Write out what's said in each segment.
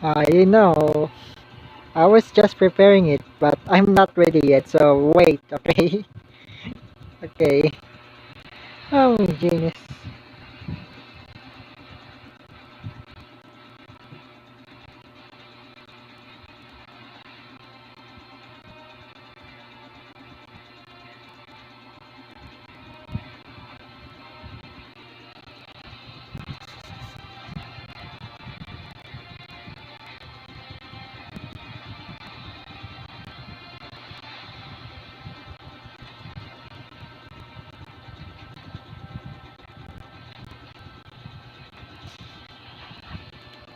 You know, I was just preparing it, but I'm not ready yet, so wait, okay? Okay. Oh, genius.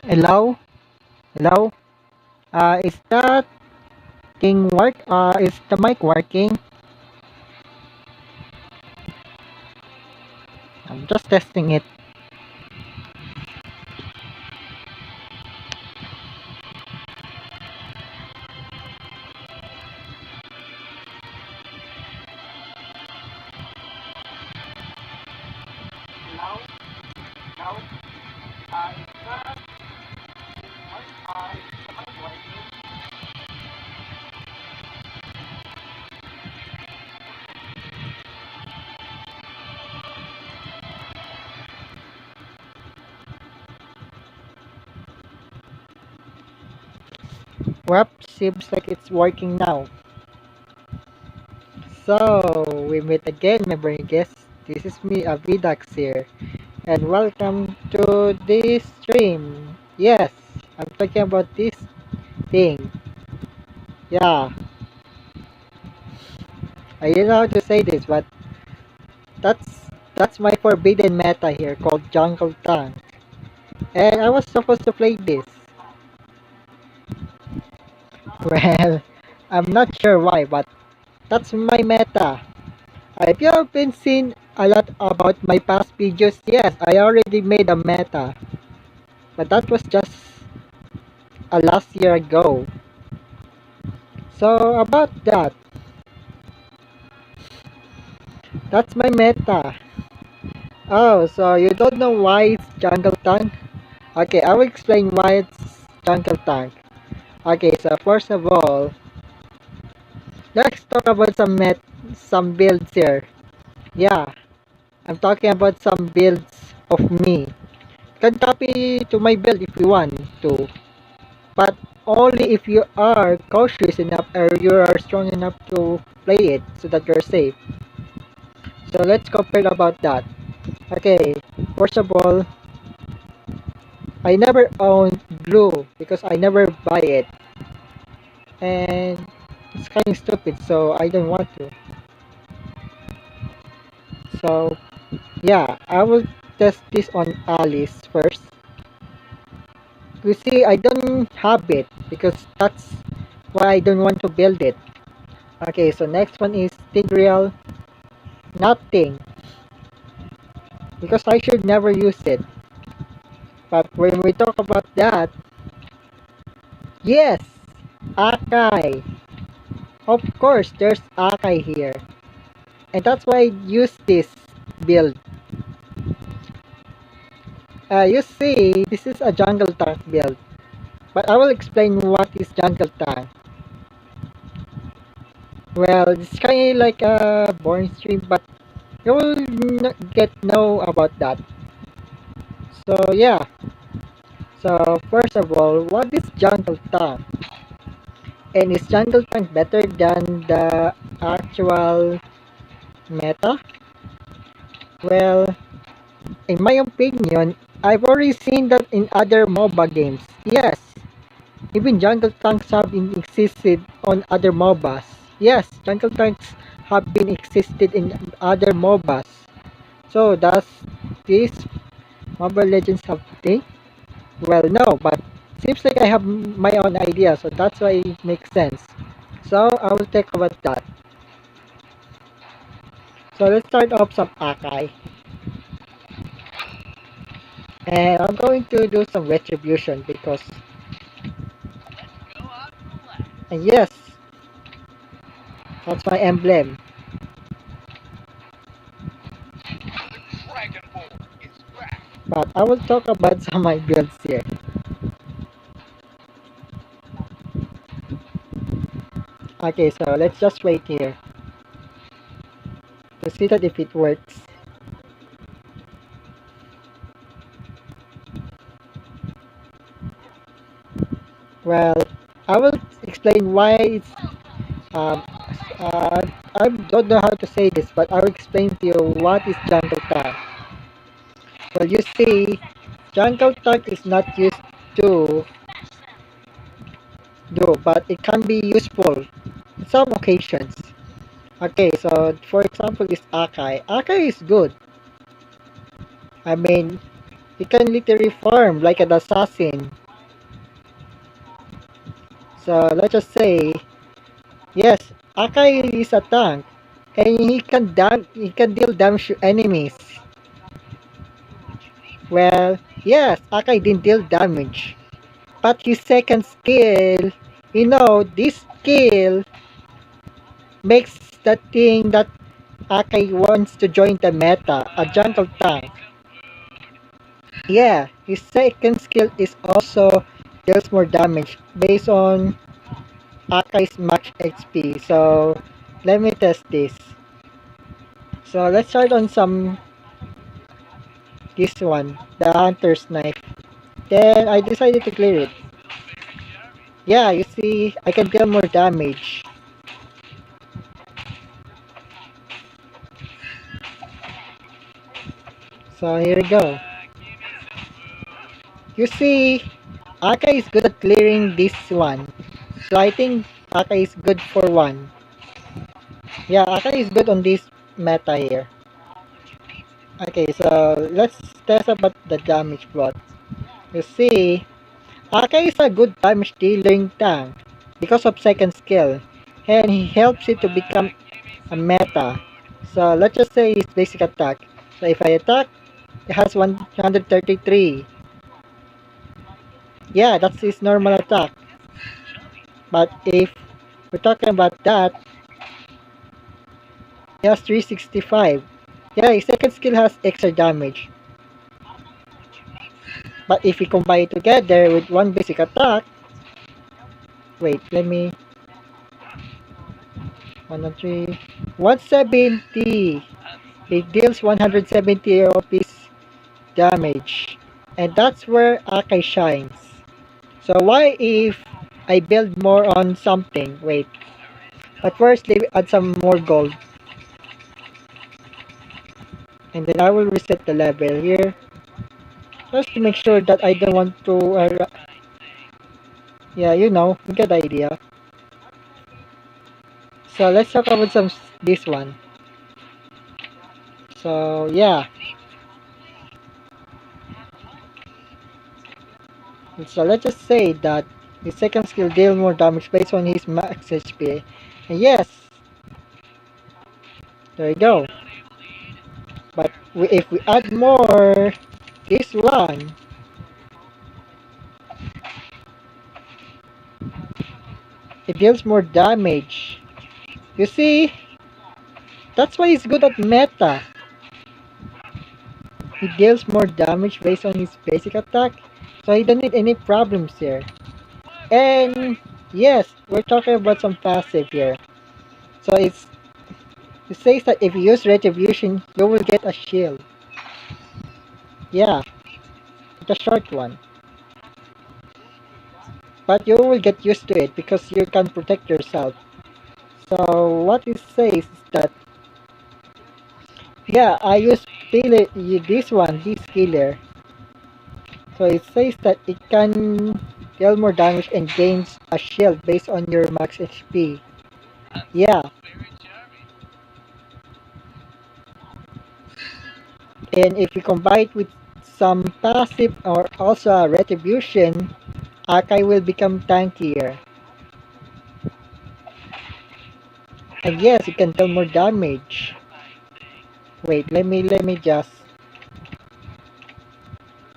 Hello? Hello? Is that thing work? Is the mic working? I'm just testing it. Well, seems like it's working now. So, we meet again, my brain guests. This is me, Avidax here, and welcome to this stream. Yes, I'm talking about this thing. Yeah, I don't know how to say this, but that's my forbidden meta here called Jungle Tongue. And I was supposed to play this. Well, I'm not sure why, but that's my meta. If you have been seen a lot about my past videos, yes, I already made a meta. But that was just a last year ago. So about that, that's my meta. Oh, so you don't know why it's Jungle Tank? Okay, I will explain why it's Jungle Tank. Okay, so first of all, let's talk about some builds here. Yeah, I'm talking about some builds of me. You can copy to my build if you want to, but only if you are cautious enough or you are strong enough to play it so that you're safe. So let's compare about that. Okay, first of all, I never owned blue because I never buy it. And it's kind of stupid, so I don't want to. So yeah, I will test this on Alice first. You see, I don't have it because that's why I don't want to build it. Okay, so next one is Tigreal. Nothing, because I should never use it. But when we talk about that, yes, Akai. Of course, there's Akai here. And that's why I use this build. You see, this is a jungle tank build. But I will explain what is jungle tank. Well, it's kind of like a boring stream, but you will get know about that. So yeah. So first of all, what is jungle tank? And is jungle tank better than the actual meta? Well, in my opinion, I've already seen that in other MOBA games. Yes, even jungle tanks have been existed on other MOBAs. Yes, jungle tanks have been existed in other MOBAs. So does this Mobile Legends have thing? Well, no, but seems like I have my own idea, so that's why it makes sense. So I will talk about that. So let's start off some Akai. And I'm going to do some Retribution because, yes, that's my emblem. But I will talk about some of my builds here. Okay, so let's just wait here to see that if it works. Well, I will explain why it's um uh, I don't know how to say this, but I'll explain to you what is jungle tag. Well, you see, jungle tag is not used to do, but it can be useful in some occasions. Okay, so for example, this Akai. Akai is good. I mean, he can literally farm like an assassin. So let's just say, yes, Akai is a tank, and he can deal damage to enemies. Well, yes, Akai didn't deal damage, but his second skill, this skill makes the thing that Akai wants to join the meta, a jungle tank. Yeah, his second skill is also deals more damage based on Akai's max XP. So let me test this. So let's start on this one, the Hunter's Knife. Then I decided to clear it. Yeah, you see, I can deal more damage. So here we go. You see, Akai is good at clearing this one. So I think Akai is good for one. Yeah, Akai is good on this meta here. Okay, so let's test about the damage plot. You see, Akai is a good damage dealing tank because of second skill, and he helps it to become a meta. So let's just say his basic attack. So if I attack, it has 133. Yeah, that's his normal attack. But if we're talking about that, he has 365. Yeah, his second skill has extra damage. But if we combine it together with one basic attack, wait, let me 103, 170. It deals 170 of his damage. And that's where Akai shines. So why if I build more on something? Wait. But first, let me add some more gold. And then I will reset the level here. Just to make sure that I don't want to... yeah, you get the idea. So let's talk about this one. So yeah. So let's just say that his second skill deal more damage based on his max HP. And yes, there you go. But if we add more this one, it deals more damage. You see, that's why he's good at meta. He deals more damage based on his basic attack, so he don't need any problems here. And yes, we're talking about some passive here. So it says that if you use Retribution, you will get a shield. Yeah, the short one. But you will get used to it because you can protect yourself. So what it says is that, yeah, I use this killer. So it says that it can deal more damage and gains a shield based on your max HP. Yeah, and if you combine it with some passive or also a retribution, Akai will become tankier. And yes, it can deal more damage. Wait, let me just.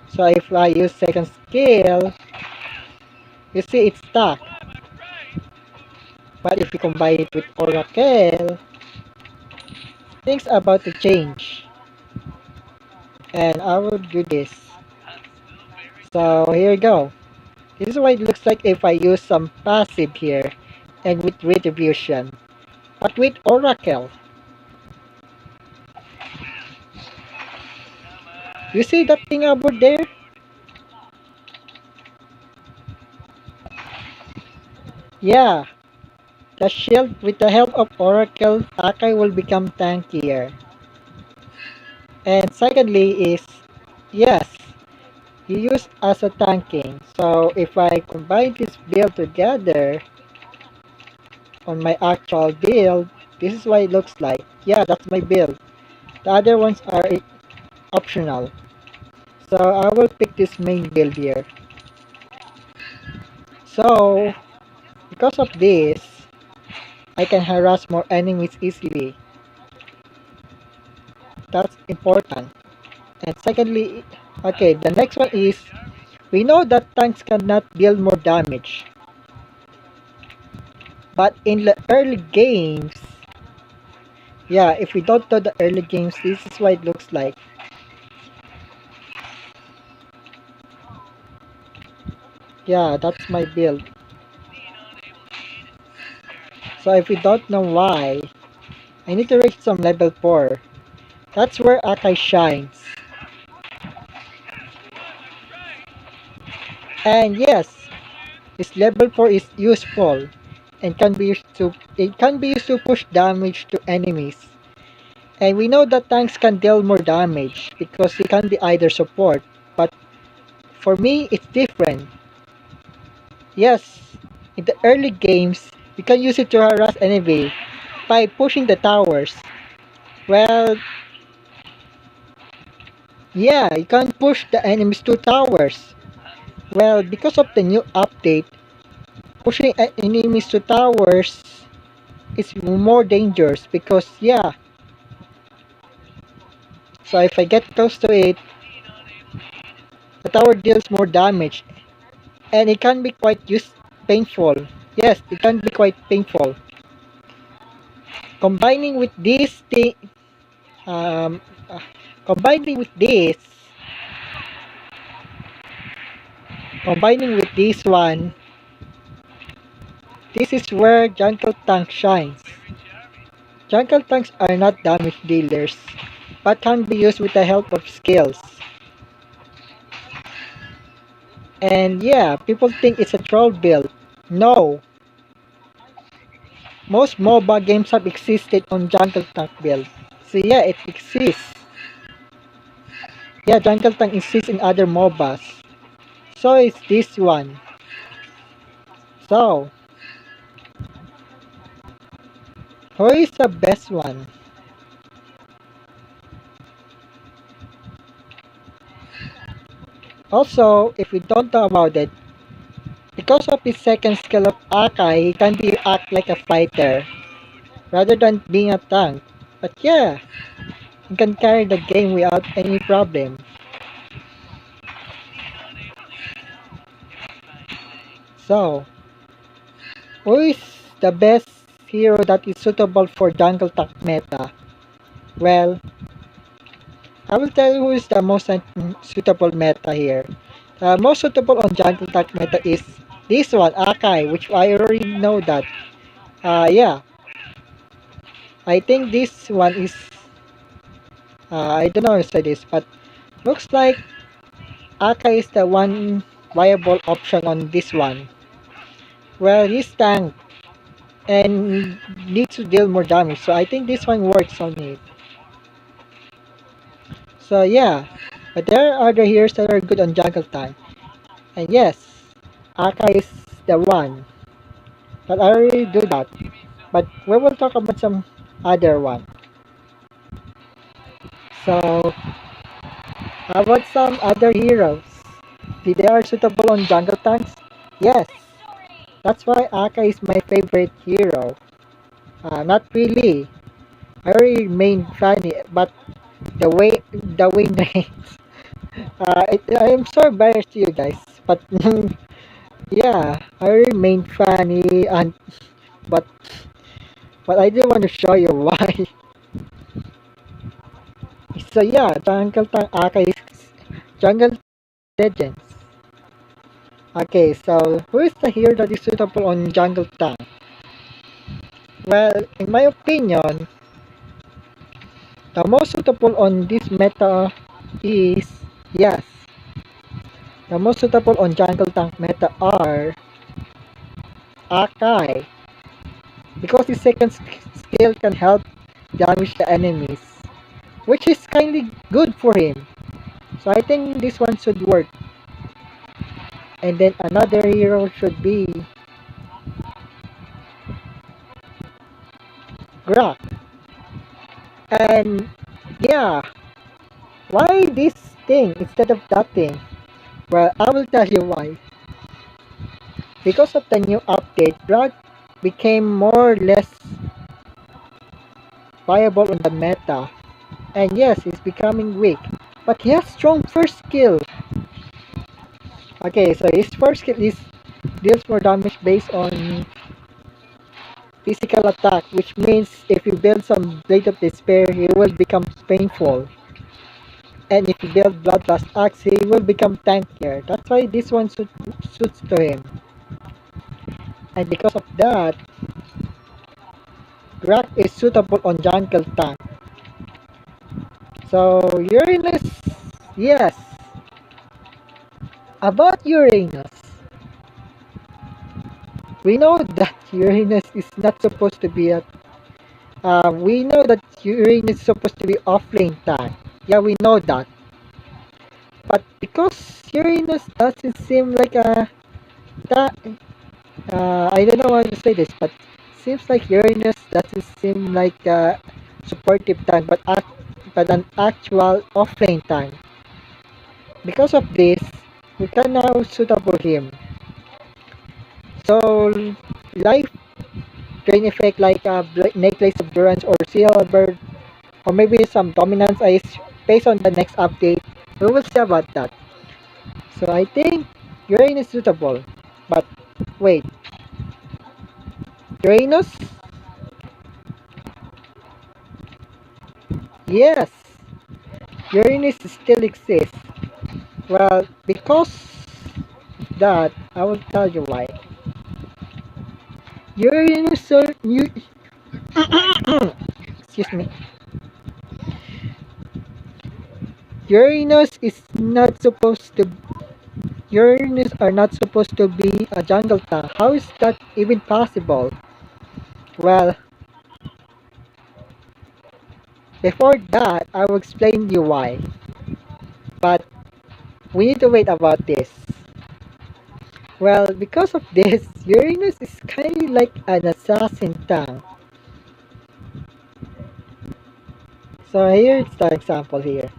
So if I use second skill, you see it's stuck. But if you combine it with Oracle, things about to change. And I will do this. So here you go. This is what it looks like if I use some passive here. and with Retribution. But with Oracle, you see that thing over there? Yeah, the shield with the help of Oracle, Akai will become tankier. And secondly is, yes, you use as a tanking. So if I combine this build together on my actual build, this is what it looks like. Yeah, that's my build. The other ones are optional. So I will pick this main build here. So because of this, I can harass more enemies easily. That's important. And secondly, okay, the next one is, we know that tanks cannot deal more damage. But in the early games, yeah, if we don't know the early games, this is what it looks like. Yeah, that's my build. So if we don't know why, I need to reach some level 4. That's where Akai shines. And yes, this level 4 is useful and can be used to push damage to enemies. And we know that tanks can deal more damage because they can be either support, but for me it's different. Yes, in the early games, you can use it to harass enemy by pushing the towers. Well, yeah, you can push the enemies to towers. Well, because of the new update, pushing enemies to towers is more dangerous because, yeah, so if I get close to it, the tower deals more damage and it can be quite painful. Yes, it can be quite painful. Combining with this thing, um, uh, combining with this, combining with this one, this is where jungle tank shines. Jungle tanks are not damage dealers, but can be used with the help of skills. And yeah, people think it's a troll build. No, most MOBA games have existed on jungle tank build. So yeah, it exists. Yeah, jungle tank exists in other MOBAs. So is this one. So, who is the best one? Also, if we don't know about it, because of his second skill of Akai, he can be act like a fighter rather than being a tank. But yeah, he can carry the game without any problem. So, who is the best hero that is suitable for jungle tank meta? Well, I will tell you who is the most suitable meta here. The most suitable on jungle tank meta is this one, Akai, which I already know that. Yeah, I think this one is, I don't know how to say this, but looks like Akai is the one viable option on this one. Well, he's tank and needs to deal more damage, so I think this one works on it. So yeah, but there are other heroes that are good on jungle tank. And yes, Akai is the one. But I already do that. But we will talk about some other one. So, how about some other heroes? Did they are suitable on jungle tanks? Yes. That's why Aka is my favorite hero. Not really. I already main funny, but the win rates. I am so biased to you guys, but yeah, I already main funny and but I didn't want to show you why. So yeah, Jungle Tank Aka is Jungle Legends. Okay, so who is the hero that is suitable on Jungle Tank? Well, in my opinion, the most suitable on this meta is, yes, the most suitable on jungle tank meta are Akai, because his second skill can help damage the enemies, which is kindly good for him. So I think this one should work. And then another hero should be Grak. And yeah, why this thing instead of that thing? Well, I will tell you why. Because of the new update, Grak became more or less viable on the meta. And yes, he's becoming weak. But he has strong first skill. Okay, so his first skill is deals more damage based on physical attack, which means if you build some Blade of Despair, he will become painful. And if you build Bloodlust Axe, he will become tankier. That's why this one suits to him. And because of that, Grak is suitable on jungle tank. So Uranus, yes. About Uranus, we know that Uranus is not supposed to be a. We know that Uranus is supposed to be offlane tank. Yeah, we know that. But because Uranus doesn't seem like a. I don't know how to say this, but seems like Uranus doesn't seem like a supportive tank, but an actual offlane tank. Because of this, we can now suitable him. So, life drain effect like necklace of Uranus or silver, or maybe some dominance ice based on the next update. We will see about that. So I think Uranus is suitable. But wait, Uranus? Yes, Uranus still exists. Well, because that, I will tell you why. Uranus, excuse me. Uranus is not supposed to. Uranus are not supposed to be a jungle tank. How is that even possible? Well, before that, I will explain you why. But we need to wait about this. Well, because of this, Uranus is kind of like an assassin tank. So here's the example here.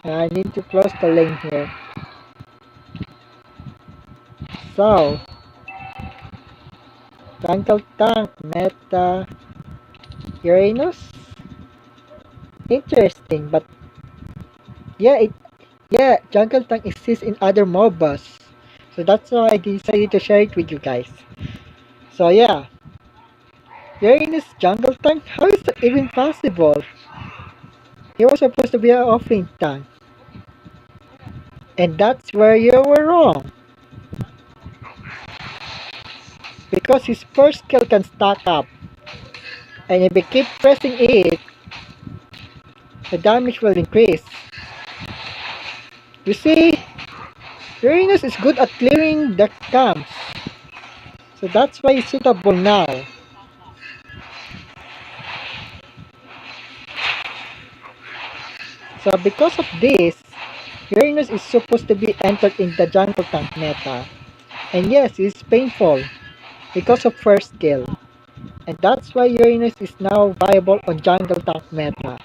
I need to close the lane here. So, jungle tank meta Uranus. Interesting, but yeah, jungle tank exists in other MOBAs. So that's why I decided to share it with you guys. So yeah, Uranus jungle tank? How is that even possible? He was supposed to be an offlane tank. And that's where you were wrong. Because his first skill can stack up. And if you keep pressing it, the damage will increase. You see, Uranus is good at clearing the camps. So that's why it's suitable now. So because of this, Uranus is supposed to be entered in the jungle tank meta. And yes, it's painful because of first skill. And that's why Uranus is now viable on jungle tank meta.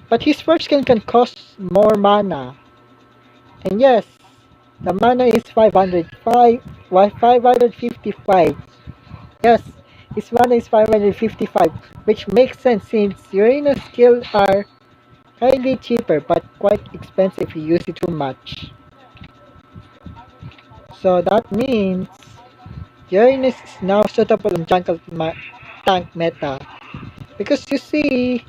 But his first skill can cost more mana. And yes, the mana is 555. Yes, his mana is 555, which makes sense since Uranus skills are highly cheaper but quite expensive if you use it too much. So that means Uranus is now suitable in jungle tank meta. Because you see,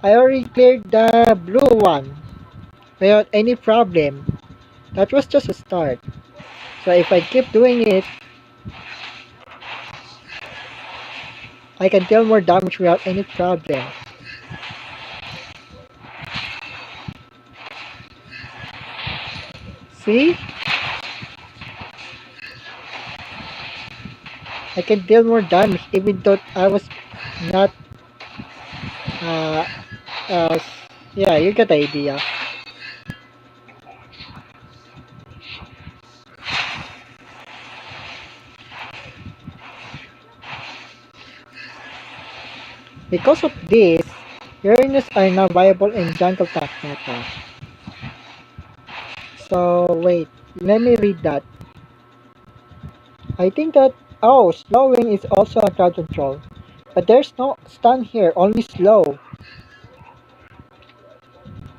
I already cleared the blue one. without any problem. That was just a start. So if I keep doing it, I can deal more damage without any problem. See? I can deal more damage even though I was not, uh, uh, yeah, you get the idea. Because of this, Uranus are now viable in jungle tank meta. So, wait, let me read that. I think that, oh, slowing is also a crowd control. But there's no stun here, only slow.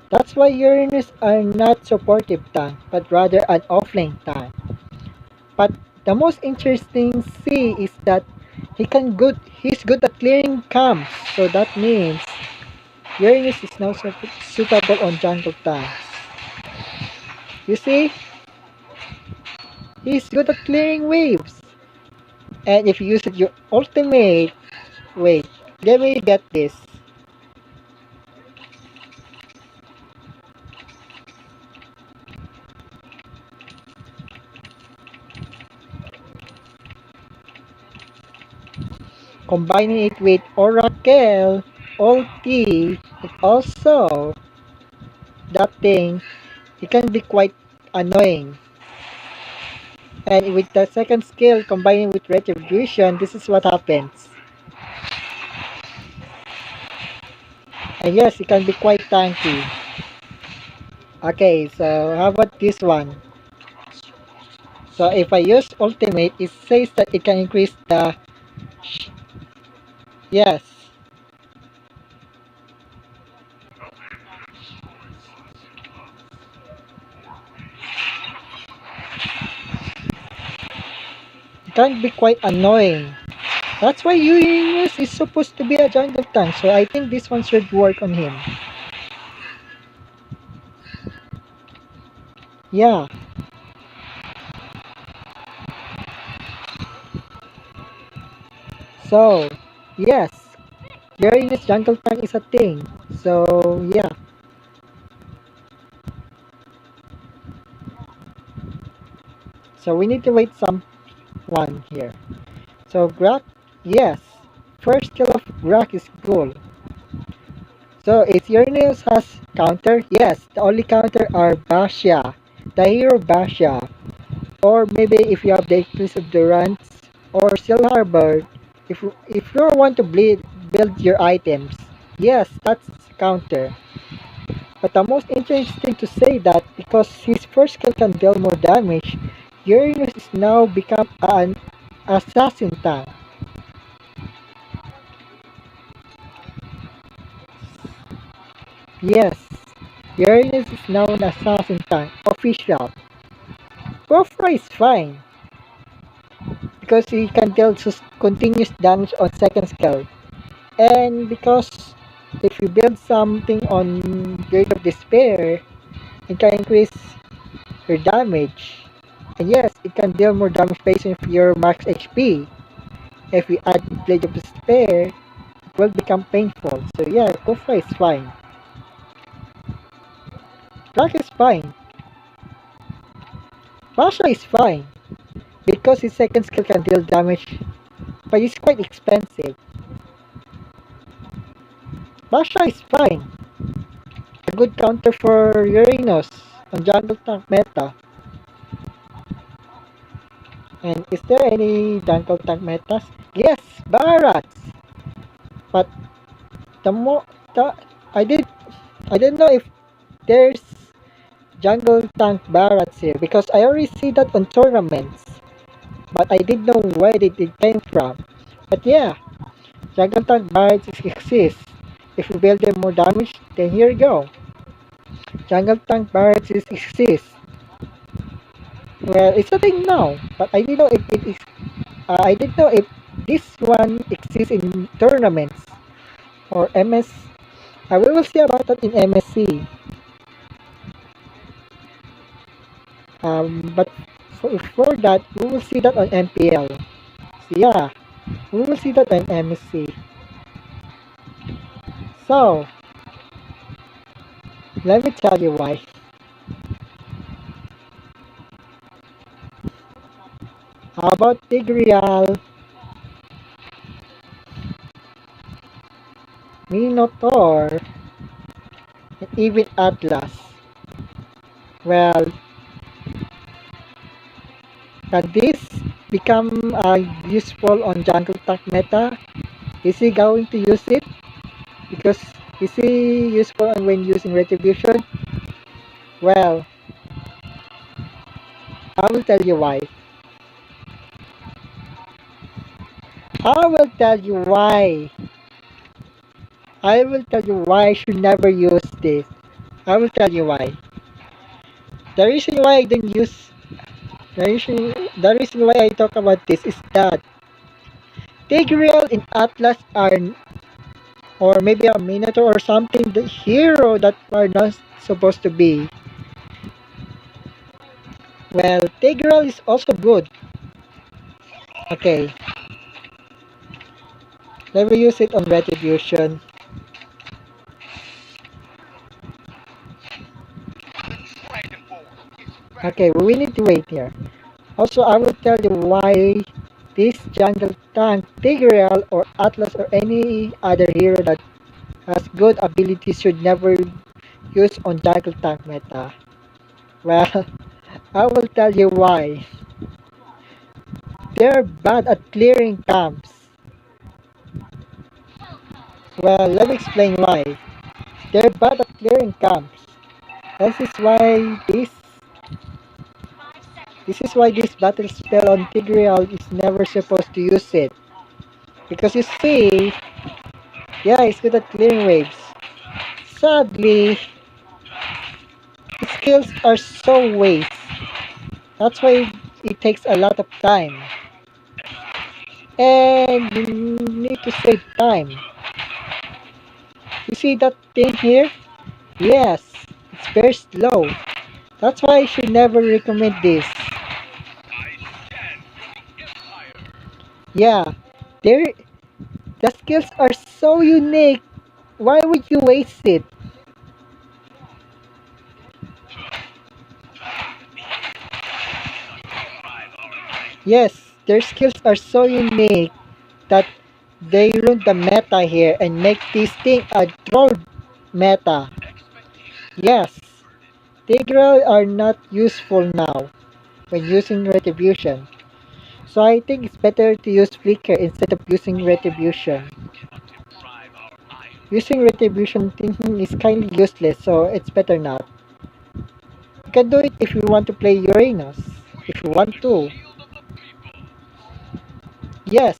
That's why Uranus are not supportive tank, but rather an offlane tank. But the most interesting see is that he's good at clearing camps, so that means Uranus is now suitable on jungle tanks. You see? He's good at clearing waves. And if you use your ultimate, wait, let me get this. Combining it with Oracle, ulti, and also that thing, it can be quite annoying. And with the second skill combining with Retribution, this is what happens. And yes, it can be quite tanky. Okay, so how about this one? So if I use ultimate, it says that it can increase the... Yes. It can be quite annoying. That's why Uranus is supposed to be a jungle tank, so I think this one should work on him. Yeah. So, yes. Uranus jungle tank is a thing. So, yeah. So, we need to wait someone here. So, Grak, yes. First kill of Grak is cool. So, if Uranus has counter, yes. The only counter are Basha. The hero Basha. Or maybe if you have the Eclipse of Durance or Seal Harbor, if you want to build your items, yes, that's counter. But the most interesting to say that because his first skill can deal more damage, Uranus is now become an assassin tank. Yes, Uranus is now an assassin tank, official. Gofra is fine because he can deal continuous damage on second skill. And because if you build something on Blade of Despair, it can increase your damage. And yes, it can deal more damage based on your max HP. If you add Blade of Despair, it will become painful. So yeah, Kufra is fine. Black is fine. Basha is fine. Because his second skill can deal damage. But it's quite expensive. Basha is fine. A good counter for Uranus on jungle tank meta. And is there any jungle tank metas? Yes, Barats. But the more the I don't know if there's jungle tank Barats here because I already see that on tournaments. But I didn't know where it came from. But yeah, jungle tank Barats exist. If you build them more damage, then here you go. Jungle tank Barats exist. Well, it's a thing now, but I didn't know if it is. I didn't know if this one exists in tournaments or MS. We will see about that in MSC. But for that, we will see that on MPL. So yeah, we will see that on MSC. So, let me tell you why. How about Tigreal, Minotaur, and even Atlas? Well, can this become useful on jungle tech meta? Is he going to use it? Because is he useful when using Retribution? Well, I will tell you why. I will tell you why. I will tell you why I should never use this. I will tell you why. The reason why I didn't use the reason why I talk about this is that Tigreal and Atlas are, or maybe a Minotaur or something, the hero that are not supposed to be. Well, Tigreal is also good. Okay, let me use it on Retribution. Okay, we need to wait here. Also, I will tell you why this jungle tank, Tigreal or Atlas or any other hero that has good abilities should never use on jungle tank meta. Well, I will tell you why. They're bad at clearing camps. Well, let me explain why. They're bad at clearing camps. This is why this battle spell on Tigreal is never supposed to use it. Because you see, yeah, it's good at clearing waves. Sadly, its skills are so waste. That's why it takes a lot of time. And you need to save time. You see that thing here? Yes, it's very slow. That's why I should never recommend this. Yeah, there the skills are so unique. Why would you waste it? Yes, their skills are so unique that they ruin the meta here and make this thing a troll meta. Yes, Tigreal are not useful now when using Retribution. So I think it's better to use Flicker instead of using Retribution. Using Retribution thinking is kinda useless, so it's better not. You can do it if you want to play Uranus. If you want to. Yes,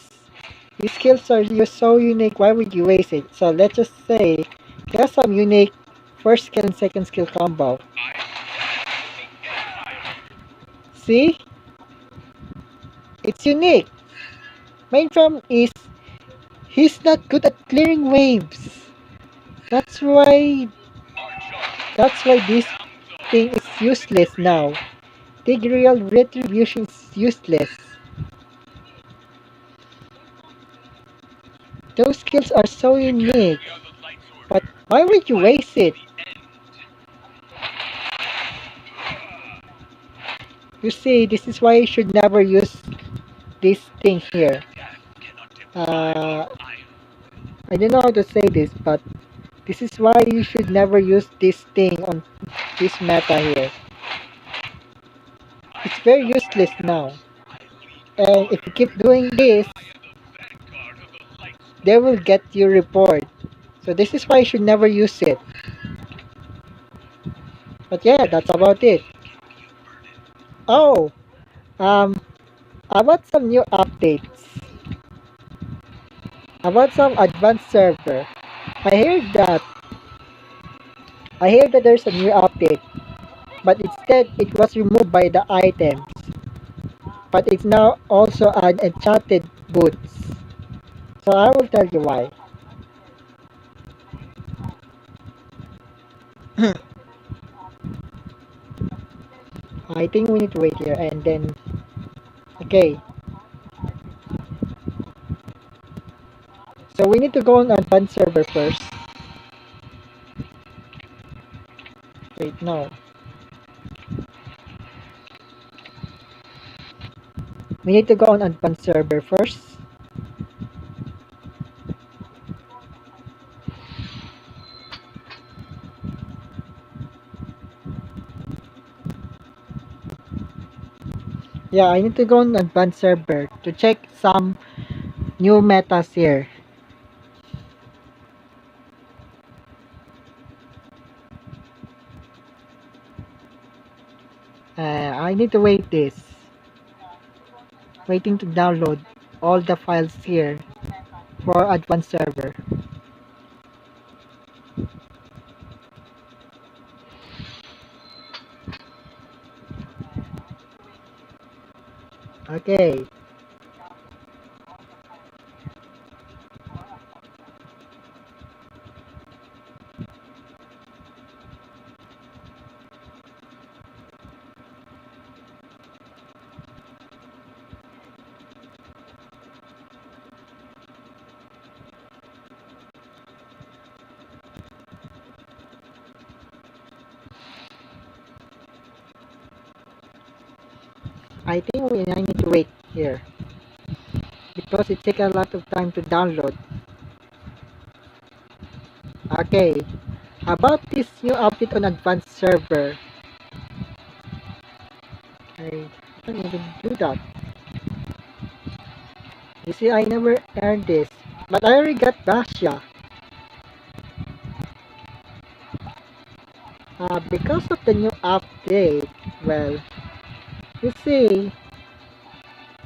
these skills are so unique, why would you waste it? So let's just say, he has some unique first skill and second skill combo. See? It's unique. Main problem is, he's not good at clearing waves. That's why, that's why this thing is useless now. Tigreal Retribution is useless. Those skills are so unique. But why would you waste it? You see, this is why you should never use this thing here. I don't know how to say this, but this is why you should never use this thing on this meta here. It's very useless now. And if you keep doing this, they will get your report. So this is why you should never use it. But yeah, that's about it. Oh, um, about some new updates. About some advanced server. I heard that there's a new update, but instead it was removed by the items. But it's now also an enchanted boots. So I will tell you why. I think we need to wait here and then, okay. So we need to go on advanced server first. Wait, no. We need to go on advanced server first. Yeah, I need to go on advanced server to check some new metas here. I need to wait this. Waiting to download all the files here for advanced server. Okay. I think I need to wait here because it takes a lot of time to download. Okay, about this new update on advanced server. I can't even do that. You see, I never earned this, but I already got Basha. Because of the new update, well, you see,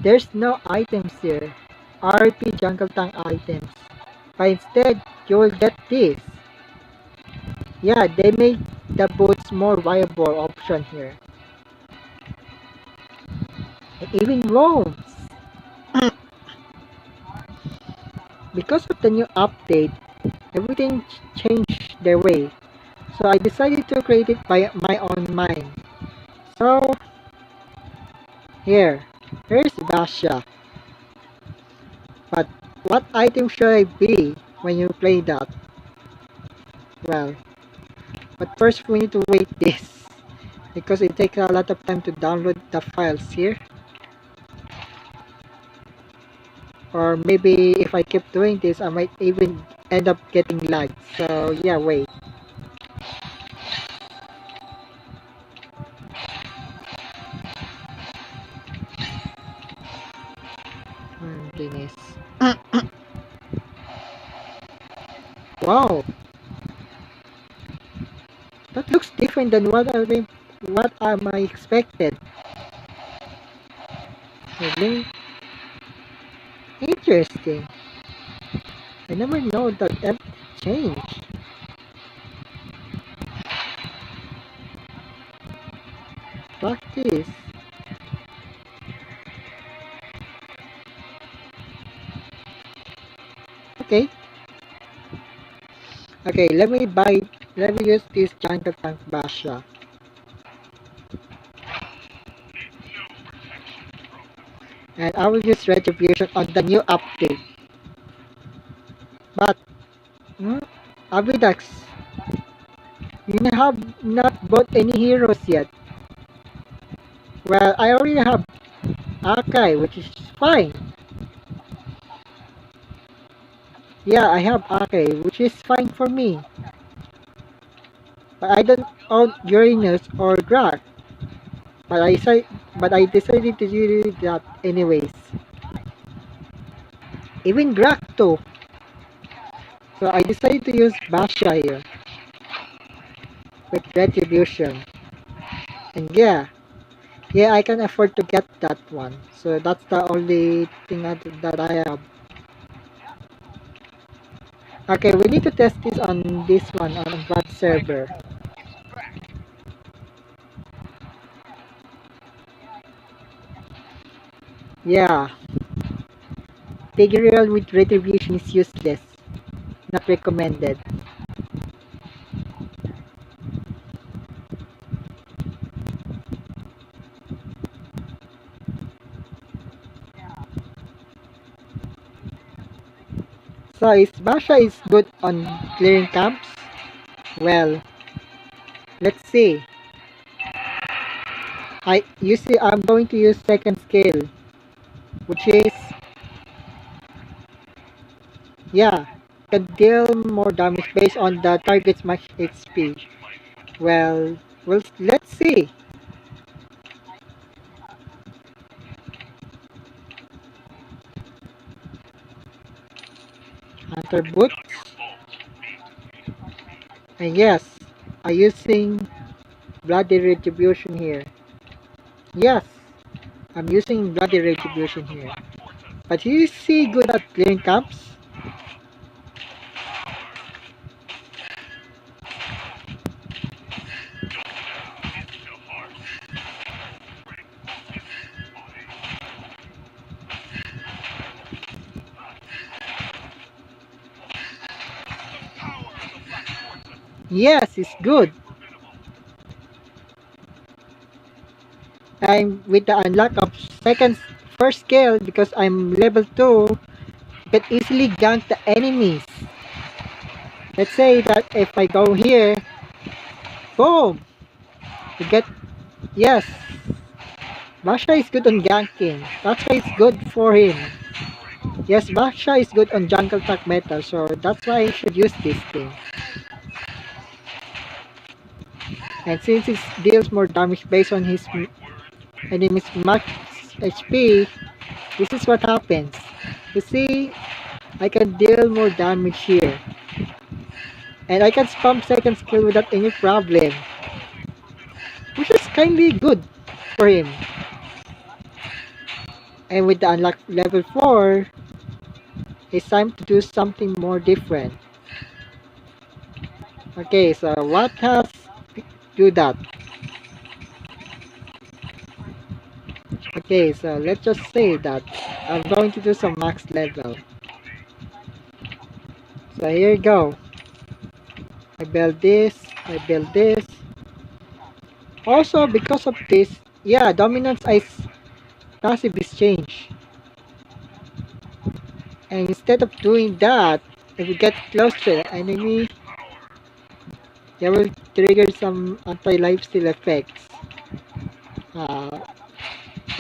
there's no items here. RP Jungle Tank items. But instead, you will get this. Yeah, they made the boots more viable option here. It even roams. Because of the new update, everything changed their way. So I decided to create it by my own mind. So, here's Basha. But what item should I be when you play that? Well, but first we need to wait this. Because it takes a lot of time to download the files here. Or maybe if I keep doing this, I might even end up getting lag. So yeah, wait. Goodness. Wow, that looks different than what am I expected. Really interesting. I never know that everything changed. Practice. Okay. Okay, let me use this Jungle Tank Basha. And I will use Retribution on the new update. But, Avidax, you have not bought any heroes yet. Well, I already have Akai, which is fine. Yeah, I have Akai, which is fine for me. But I don't own Uranus or Grok. But I decided to do that anyways. Even Grok too. So I decided to use Basha here with Retribution. And yeah, I can afford to get that one. So that's the only thing that I have. Okay, we need to test this on this one on advanced server. Yeah, Tigreal with Retribution is useless. Not recommended. So is Basha is good on clearing camps? Well, let's see. I'm going to use second skill, which is, yeah, can deal more damage based on the target's max HP. Well, let's see. Hunter boots, and yes, I'm using bloody retribution here. Yes, I'm using bloody retribution here. But you see good at clearing camps? Yes, it's good. And with the unlock of first skill, because I'm level 2, can easily gank the enemies. Let's say that if I go here, boom, you get, yes, Basha is good on ganking. That's why it's good for him. Yes, Basha is good on jungle attack meta, so that's why I should use this thing. And since it deals more damage based on his enemy's max HP, this is what happens. You see, I can deal more damage here. And I can spam second skill without any problem. Which is kindly good for him. And with the unlock level 4, it's time to do something more different. Okay, so what has do that? Okay, so let's just say that I'm going to do some max level. So here you go. I build this, I build this. Also, because of this, yeah, dominance ice passive is changed. And instead of doing that, if we get close to the enemy, they will trigger some anti-lifesteal effects. I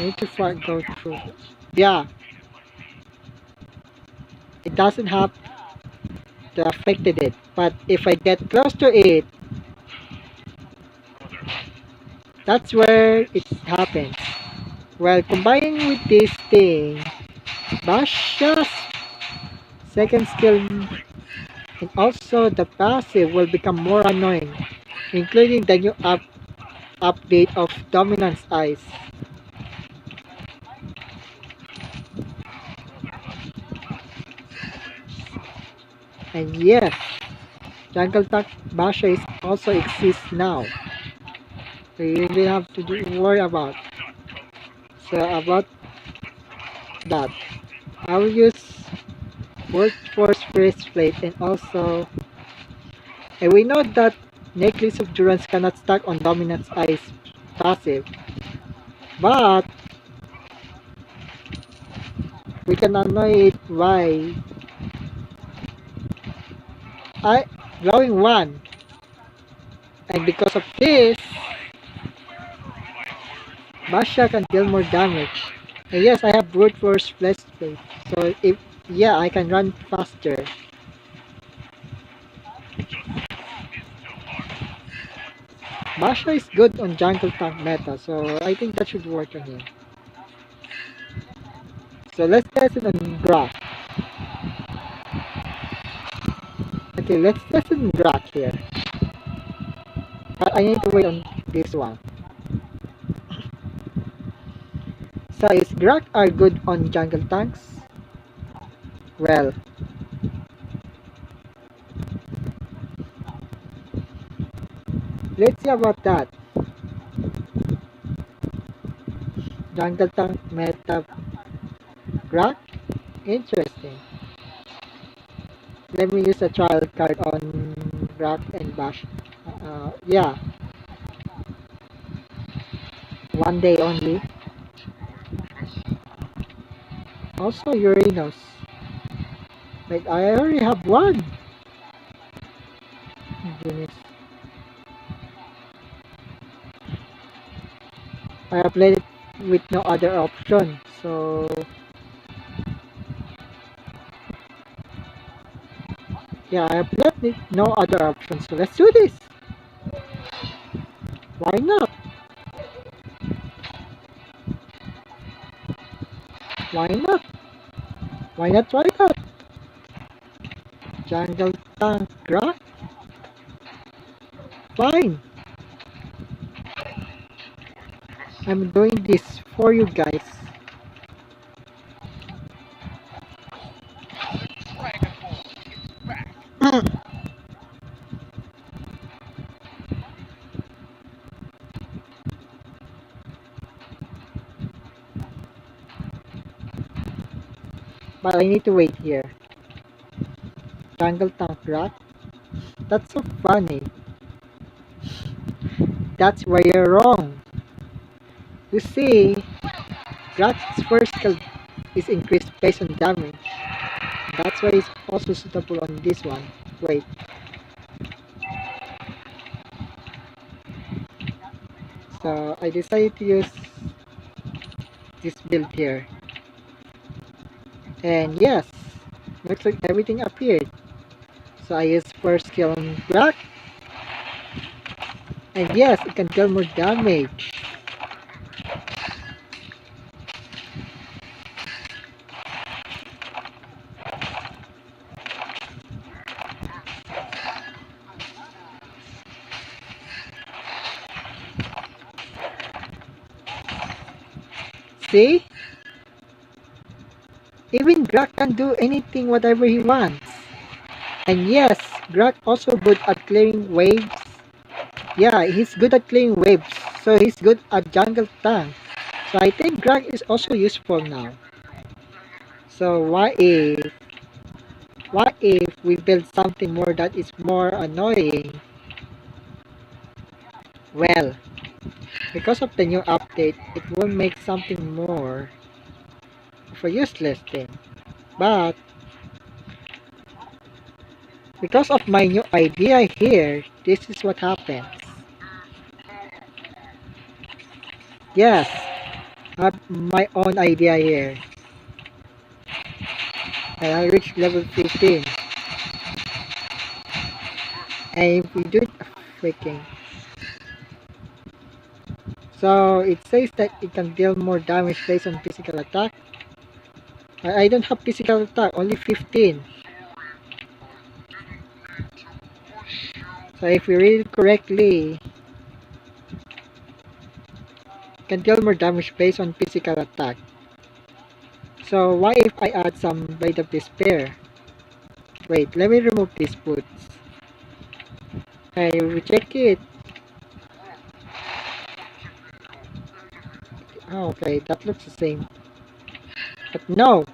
need to go through. Yeah, it doesn't have to affected it, but if I get close to it, that's where it happens. Well, combining with this thing, Basha's second skill and also the passive will become more annoying, including the new update of Dominance Ice. And yes, Jungle Attack Basha is also exists now. So you really have to worry about. So about that, I will use Workforce Breastplate and also, and we know that Necklace of Durance cannot stack on Dominance Ice passive, but we can annoy it by blowing one, and because of this, Basha can deal more damage. And yes, I have brute force breastplate, so if yeah, I can run faster. Basha is good on jungle tank meta, so I think that should work on him. So let's test it on Grok. Okay, let's test it on Grok here. But I need to wait on this one. So is Grok are good on jungle tanks? Well, let's see about that. Jungle tank meta Grok? Interesting. Let me use a trial card on Grok and Bash. Yeah. One day only. Also Uranus. Wait, I already have one. Goodness. I have played it with no other option. So yeah, I have left with no other option. So let's do this. Why not? Why not? Why not try that? Jungle Tank Rock? Fine. I'm doing this for you guys. But I need to wait here. Jungle Tank Rock? That's so funny. That's where you're wrong. You see, Rock's first skill is increased based on damage. That's why it's also suitable on this one. Wait. So I decided to use this build here. And yes, looks like everything appeared. So I use first skill on Rock. And yes, it can deal more damage. See? Even Grak can do anything whatever he wants. And yes, Grak also good at clearing waves. Yeah, he's good at clearing waves. So he's good at jungle tank. So I think Grak is also useful now. So what if we build something more that is more annoying? Well, because of the new update, it will make something more of a useless thing. But because of my new idea here, this is what happens. Yes, I have my own idea here. And I reached level 15. And if we do it freaking. So it says that it can deal more damage based on physical attack. I don't have physical attack, only 15. So if we read it correctly, it can deal more damage based on physical attack. So why if I add some Blade of Despair? Wait, let me remove these boots. I check it. Oh, okay, that looks the same. But no!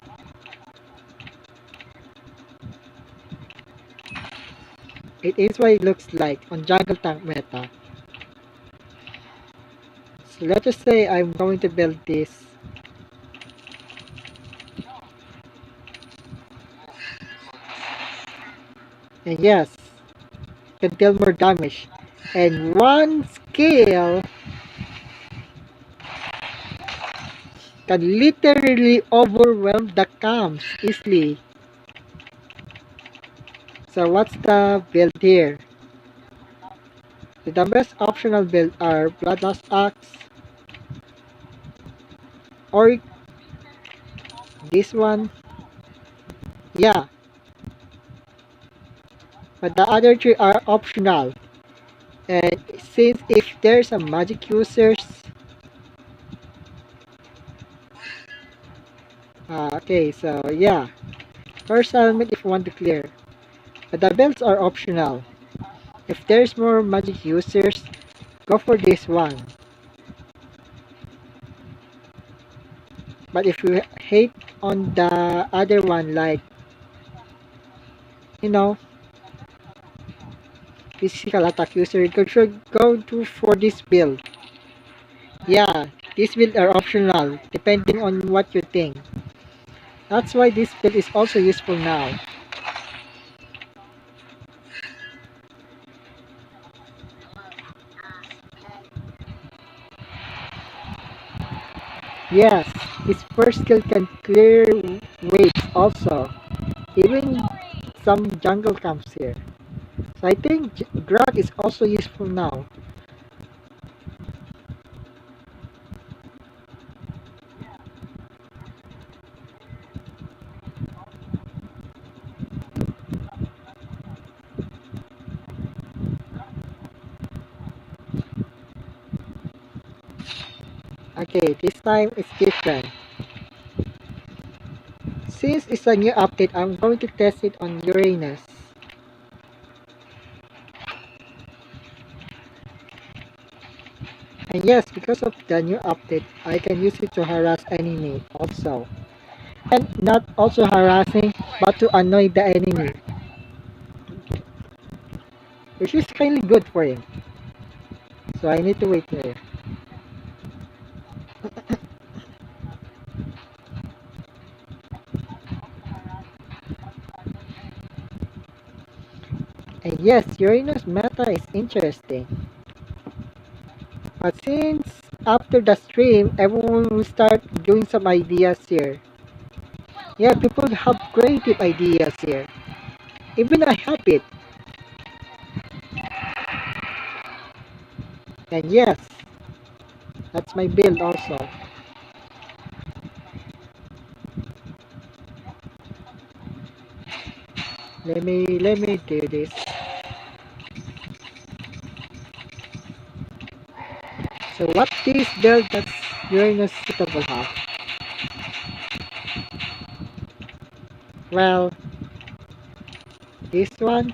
It is what it looks like on Jungle Tank meta. So let's just say I'm going to build this. And yes, can deal more damage. And one skill can literally overwhelm the camps easily. So what's the build here? The best optional build are Bloodlust Axe, or this one. Yeah. But the other three are optional. And since if there's a magic users, okay, so yeah, first element if you want to clear, but the builds are optional. If there's more magic users, go for this one. But if you hate on the other one, like, you know, physical attack user, you should go to for this build. Yeah, these builds are optional, depending on what you think. That's why this build is also useful now. Yes, his first skill can clear waves also. Even some jungle camps here. So I think Grog is also useful now. Okay, this time it's different. Since it's a new update, I'm going to test it on Uranus. And yes, because of the new update, I can use it to harass enemy also. And not also harassing, but to annoy the enemy. Which is kindly good for him. So I need to wait here. And yes, Uranus meta is interesting. But since after the stream, everyone will start doing some ideas here. Yeah, people have creative ideas here. Even I have it. And yes, that's my build also. Let me do this. So what this build that's Uranus suitable have? Well, this one,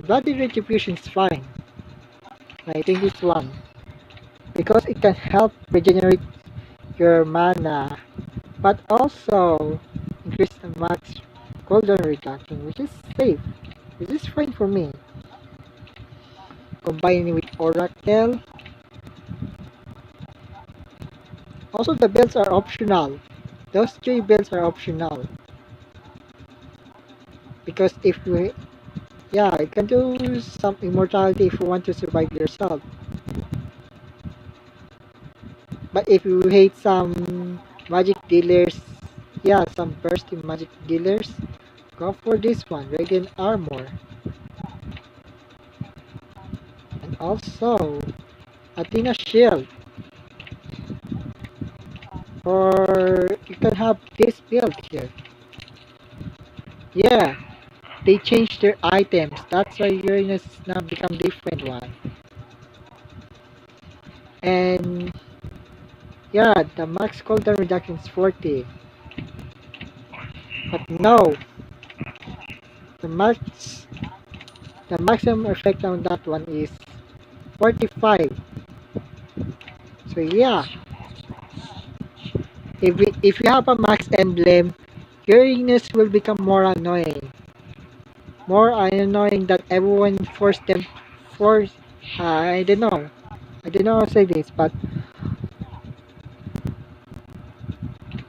bloody retribution is fine. I think this one because it can help regenerate your mana, but also increase the max cooldown reduction, which is safe. This is fine for me. Combining with Oracle. Also, the builds are optional. Those three builds are optional because if you, yeah, you can do some immortality if you want to survive yourself. But if you hate some magic dealers, yeah, some bursting magic dealers, go for this one, Radiant Armor. And also, Athena Shield. Or you can have this build here. Yeah, they changed their items. That's why Uranus now become different one. And yeah, the max cooldown reduction is 40. But no, the max the maximum effect on that one is 45. So yeah, if you have a max emblem, Uranus will become more annoying. More annoying that everyone force I don't know. I don't know how to say this, but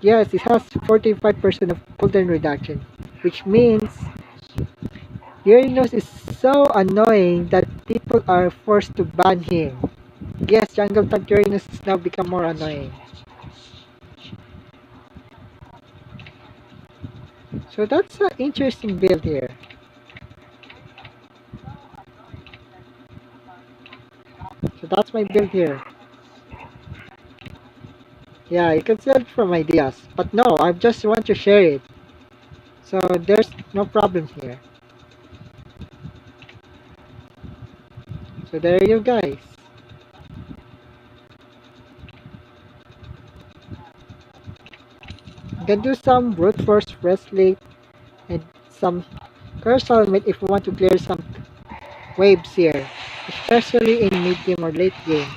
yes, it has 45% of cooldown reduction, which means Uranus is so annoying that people are forced to ban him. Yes, Jungle Tank Uranus has now become more annoying. So that's an interesting build here. So that's my build here. Yeah, you can sell it from ideas, but no, I just want to share it. So there's no problem here. So there you guys. You can do some brute force wrestling and some curse helmet if you want to clear some waves here, especially in mid game or late game.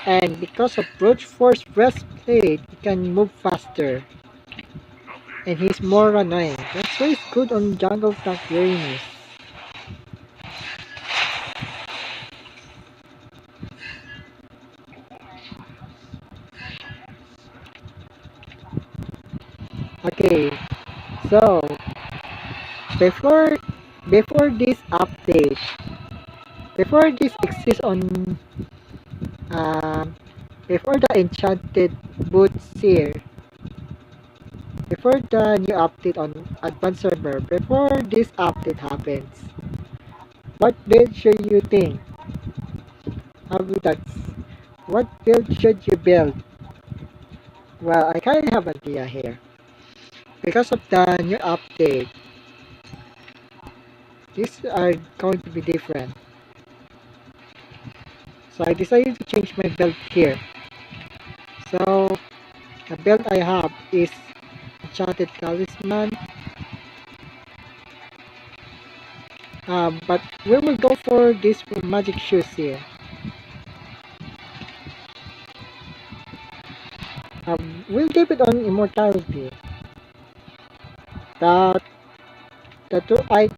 And because of brute force breastplate, he can move faster. And he's more annoying. That's why it's good on jungle tank Uranus. Okay, so before before this update, Before this exists on um, before the enchanted boot seer, before the new update on advanced server, before this update happens, what build should you think? Avidax, what build should you build? Well, I kind of have an idea here. Because of the new update, these are going to be different. So I decided to change my build here. So the build I have is Enchanted Talisman. But we will go for this magic shoes here. We'll give it on immortality. The the two I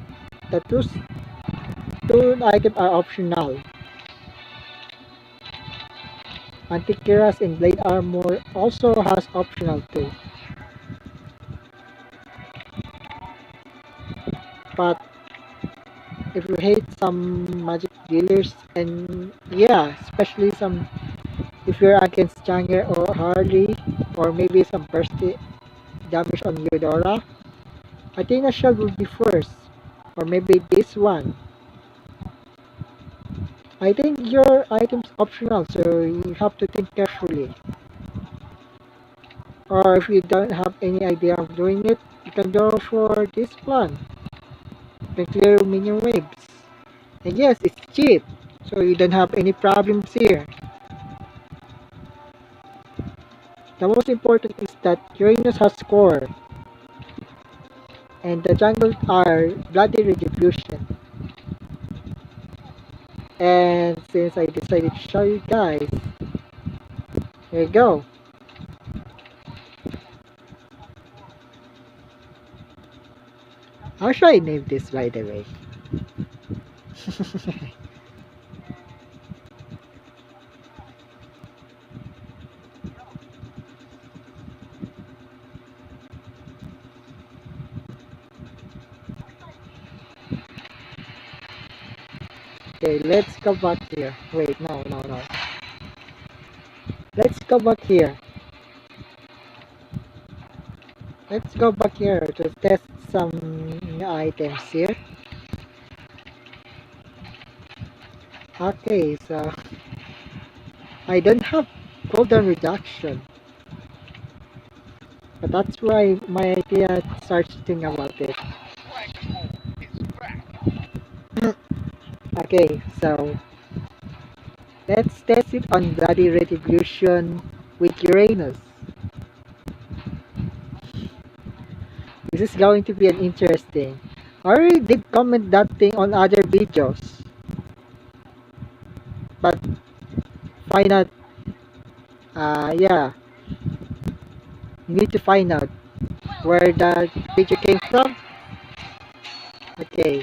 the two items are optional. Antikyras and Blade Armor also has optional too. But if you hate some magic dealers and yeah, especially some if you're against Changer or Harley or maybe some burst damage on Eudora, Athena Shell will be first. Or maybe this one. I think your item's optional, so you have to think carefully. Or if you don't have any idea of doing it, you can go for this one. You can clear minion waves. And yes, it's cheap, so you don't have any problems here. The most important is that Uranus has core, and the jungles are bloody retribution. And since I decided to show you guys, here you go. How should I name this, by the way? Okay, let's go back here. Wait, no. Let's go back here. Let's go back here to test some new items here. Okay, so I don't have cooldown reduction, but that's why my idea starts to think about it. Okay, so let's test it on bloody retribution with Uranus. This is going to be an interesting. I already did comment that thing on other videos, but find out. Yeah, you need to find out where the video came from. Okay,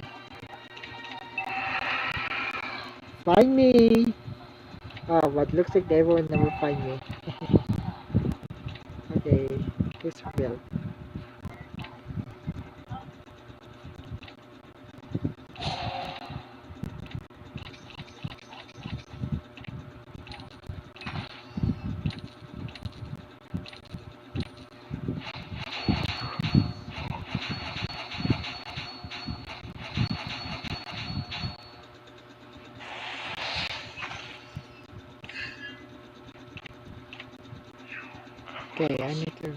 find me. Oh, but looks like everyone never find me. Okay, this will. Okay, I need to.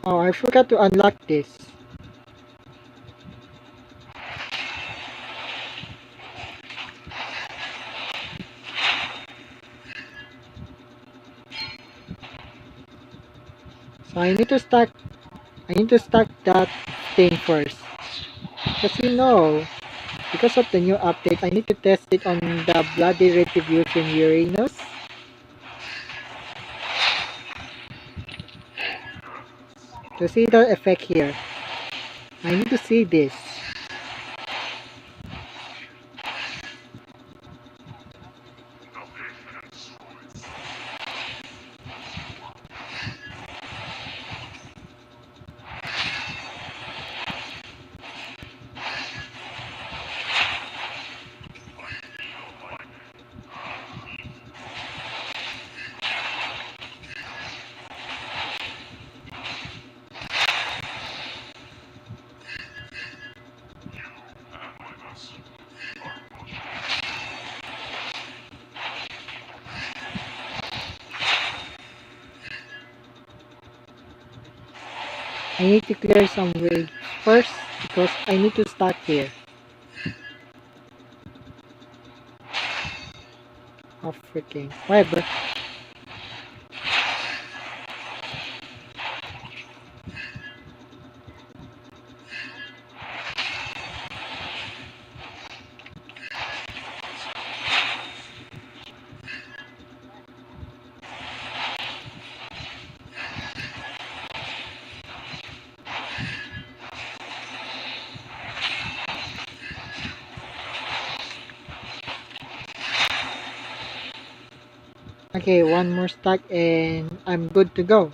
Oh, I forgot to unlock this. So I need to start that thing first. Because because of the new update, I need to test it on the bloody retribution Uranus. To see the effect here. I need to see this. I need to clear some waves first because I need to start here. Oh freaking whatever. Okay, one more stack and I'm good to go.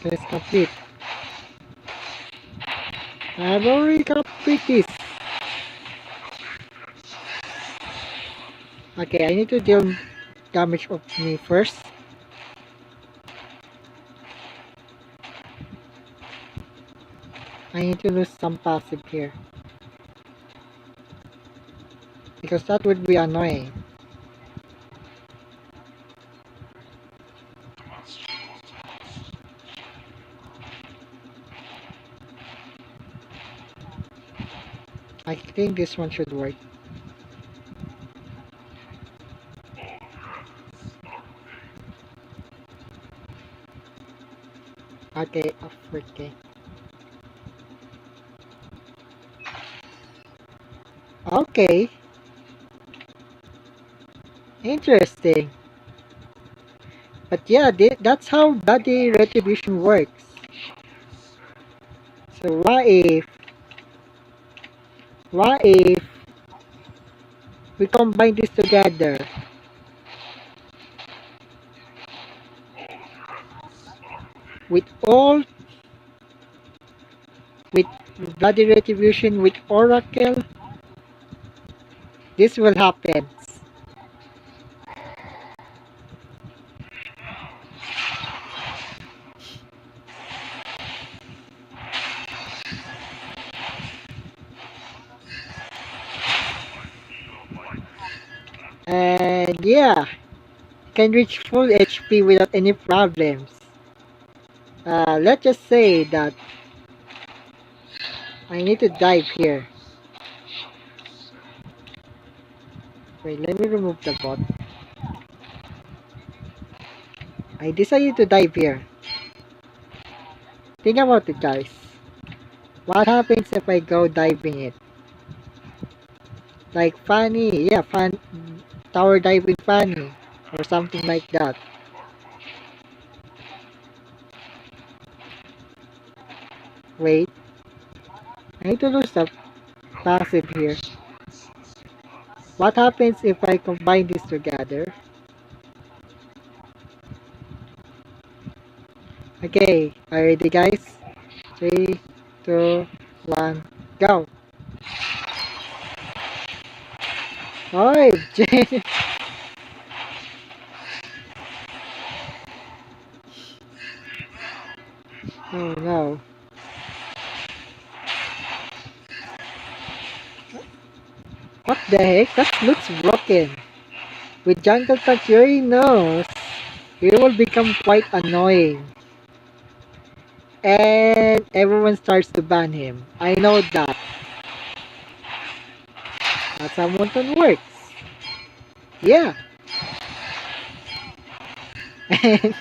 Let's complete. I've already complete this. Okay, I need to deal damage of me first. I need to lose some passive here. Because that would be annoying. I think this one should work. Okay, okay. Okay. Interesting. But yeah, that's how body retribution works. So what if we combine this together? With all, with body retribution with Oracle, this will happen. And yeah, can reach full HP without any problems. Let's just say that I need to dive here. Wait, let me remove the bot. I decided to dive here. Think about it, guys. What happens if I go diving it? Like Fanny, yeah, tower diving Fanny, or something like that. Wait, I need to lose the passive here. What happens if I combine this together? Okay, are you ready, guys? 3, 2, 1, go! Oi, Jane! Oh no. What the heck? That looks broken. With Jungle Touch Uranus, it will become quite annoying. And everyone starts to ban him. I know that. That's how Mountain works. Yeah. And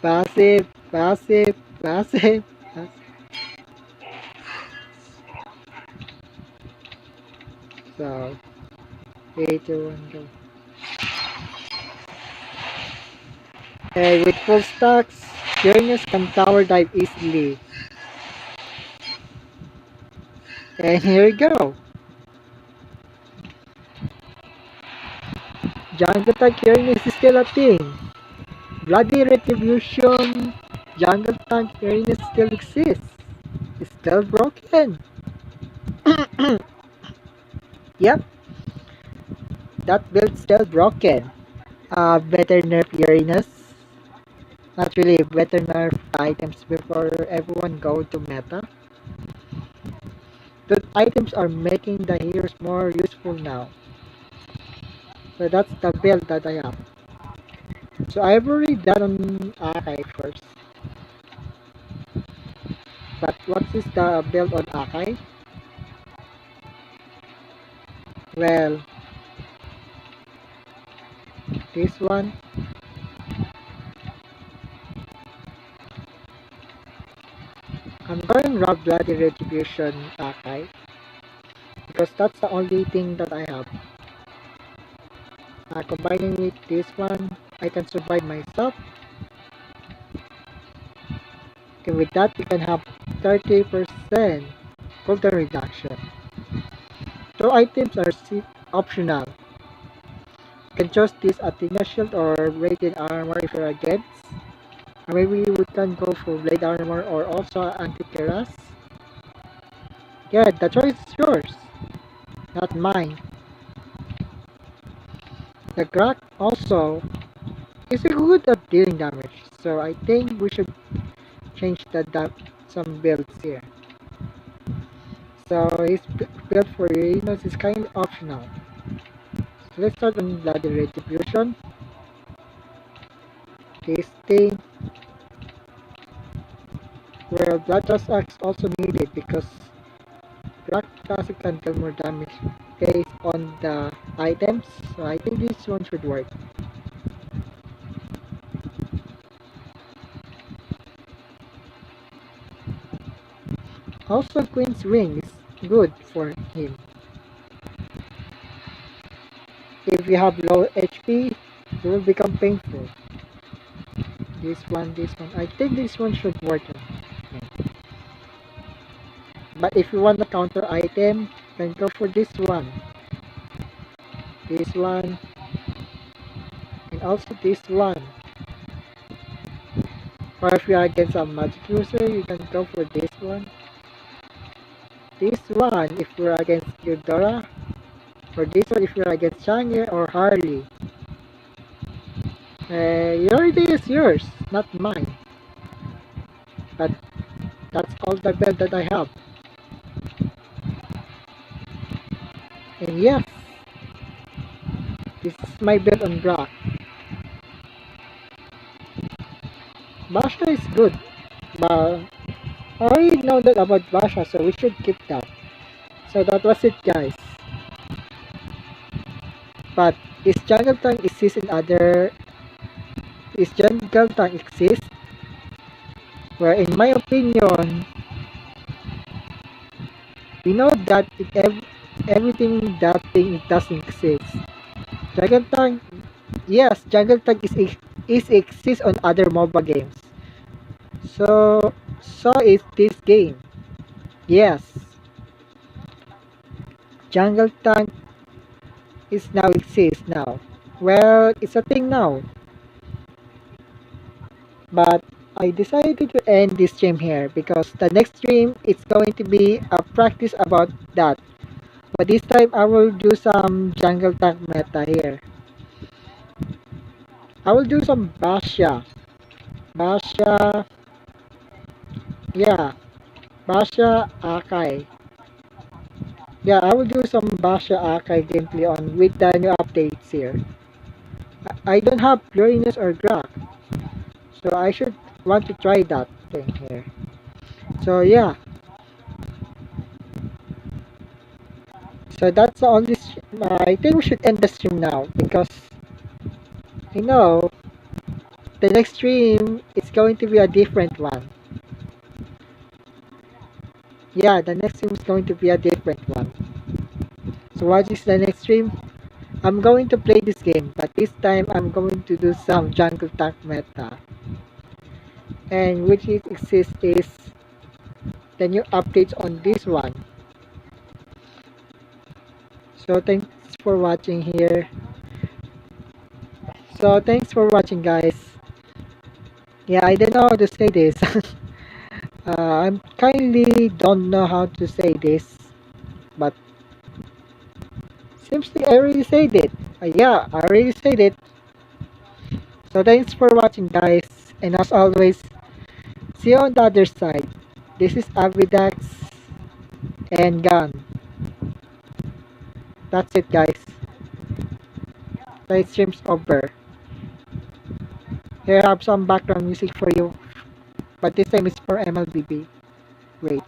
passive, passive, passive, passive. So, 3, 2, 1, go. And with full stacks, Uranus can tower dive easily. And here we go. Jungle Tank Uranus is still a thing. Bloody Retribution, Jungle Tank Uranus still exists. It's still broken. Yep, that build's still broken. Better nerf Uranus. Not really, better nerf items before everyone go to meta. Those items are making the heroes more useful now. So that's the build that I have. So I've already done on Akai first. But what is the build on Akai? Well, this one. I'm going Rob Bloody Retribution Akai. Because that's the only thing that I have. Combining with this one, I can survive myself. And with that, you can have 30% cooldown reduction. So items are optional. You can choose this Athena shield or radiant armor if you're against. Or maybe we can go for blade armor or also anti-keras. Yeah, the choice is yours, not mine. The crack also is good at dealing damage, so I think we should change some builds here. So his build for Uranus is kind of optional. So let's start on Bloody Retribution. This thing. Well, Blood Trust Axe also needed because Black Classic can deal more damage based on the items. So I think this one should work. Also, Queen's Ring is good for him. If you have low HP, it will become painful. This one. I think this one should work. But if you want a counter item, then go for this one. This one. And also this one. Or if you are against a magic user, you can go for this one. This one if you're against Eudora. Or this one if you're against Chang'e or Harley. Your idea is yours, not mine. But that's all the build that I have. And yes, this is my build on Brock. Basha is good, but I already know that about Basha, so we should keep that. So that was it, guys. But is jungle tank exist in other? Is jungle tank exist? Well, in my opinion, we know that everything that thing doesn't exist. Jungle tank, yes, jungle tank is exists on other MOBA games. So is this game. Yes, jungle tank is now exists now. Well, it's a thing now. But I decided to end this stream here because the next stream it's going to be a practice about that. But this time I will do some jungle tank meta here. I will do some Basha. Basha. Yeah. Basha Akai. Yeah, I will do some Basha Akai gameplay on with the new updates here. I don't have Uranus or Grak. So I should want to try that thing here. So yeah. So that's all this. I think we should end the stream now because you know the next stream is going to be a different one. Yeah, the next stream is going to be a different one. So what is the next stream? I'm going to play this game, but this time I'm going to do some jungle tank meta. And which it exists is the new updates on this one. So thanks for watching here. So thanks for watching, guys. Yeah, I don't know how to say this. I kindly don't know how to say this, but seems like I already said it. Yeah, I already said it. So thanks for watching, guys, and as always, see you on the other side. This is Avidax and gun. That's it, guys. The stream's over. Here I have some background music for you, but this time it's for MLBB. Wait.